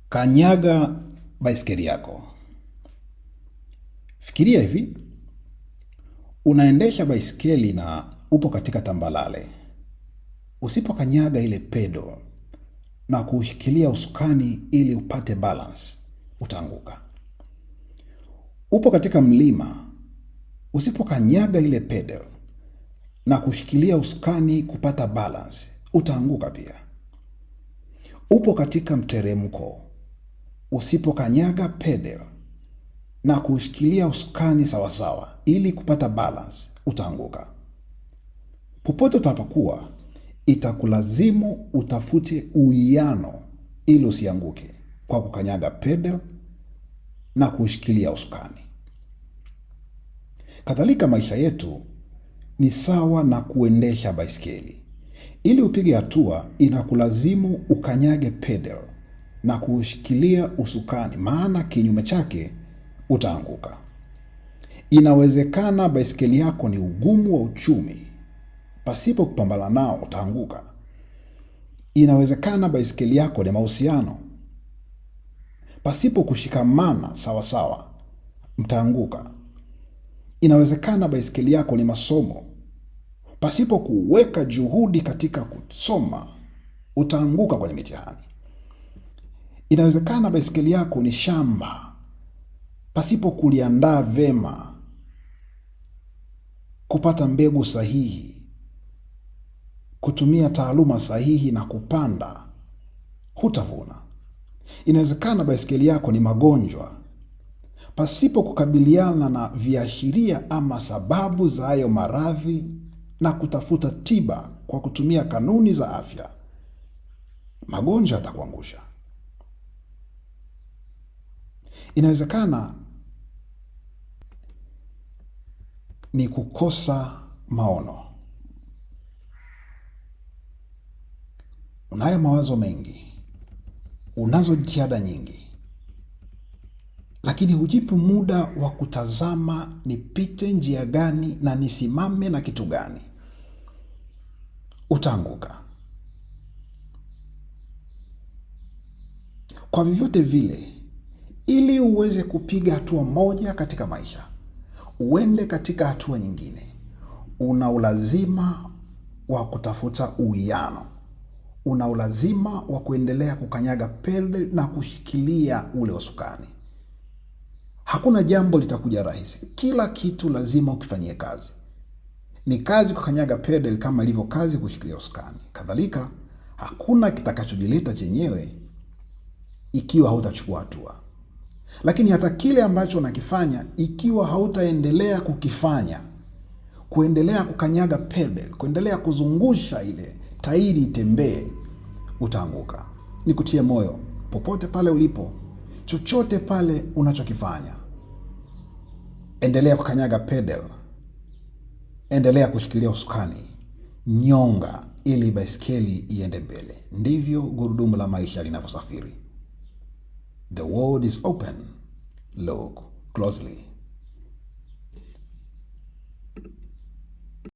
Kanyaga baiskeli yako. Fikiria hivi, unaendesha baiskeli na upo katika tambalale. Usipokanyaga ile pedo na kushikilia usukani ili upate balance, utaanguka. Upo katika mlima, usipokanyaga ile pedal na kushikilia usukani kupata balance, utaanguka pia. Upo katika mteremko, usipokanyaga pedal na kushikilia usukani sawasawa ili kupata balance, utaanguka. Popote utapakuwa, itakulazimu utafute uwiano ili usianguke kwa kukanyaga pedal na kushikilia usukani. Kadhalika maisha yetu ni sawa na kuendesha baiskeli. Ili upige hatua, inakulazimu ukanyage pedal na kushikilia usukani, maana kinyume chake utaanguka. Inawezekana baiskeli yako ni ugumu wa uchumi, pasipo kupambana nao utaanguka. Inawezekana baiskeli yako ni mahusiano, pasipo kushikamana sawa mtaanguka. Inawezekana baiskeli yako ni masomo, pasipo kuweka juhudi katika kusoma utaanguka kwenye mitihani. Inawezekana baiskeli yako ni shamba, pasipo kuliandaa vema, kupata mbegu sahihi, kutumia taaluma sahihi na kupanda, hutavuna. Inawezekana baiskeli yako ni magonjwa, pasipo kukabiliana na viashiria ama sababu za hayo maradhi na kutafuta tiba kwa kutumia kanuni za afya, magonjwa yatakuangusha. Inawezekana ni kukosa maono. Unayo mawazo mengi, unazo jitihada nyingi, lakini hujipi muda wa kutazama nipite njia gani na nisimame na kitu gani, utaanguka. Kwa vyovyote vile, ili uweze kupiga hatua moja katika maisha, uende katika hatua nyingine, una ulazima wa kutafuta uwiano. Una ulazima wa kuendelea kukanyaga pedal na kushikilia ule usukani. Hakuna jambo litakuja rahisi. Kila kitu lazima ukifanyie kazi. Ni kazi kukanyaga pedal kama ilivyo kazi kushikilia usukani. Kadhalika, hakuna kitakachojileta chenyewe ikiwa hautachukua hatua. Lakini hata kile ambacho unakifanya, ikiwa hautaendelea kukifanya, kuendelea kukanyaga pedal, kuendelea kuzungusha ile tairi itembee, utaanguka. Nikutie moyo, popote pale ulipo, chochote pale unachokifanya, endelea kukanyaga pedal, endelea kushikilia usukani, nyonga ili baiskeli iende mbele. Ndivyo gurudumu la maisha linavyosafiri. The world is open. Look closely.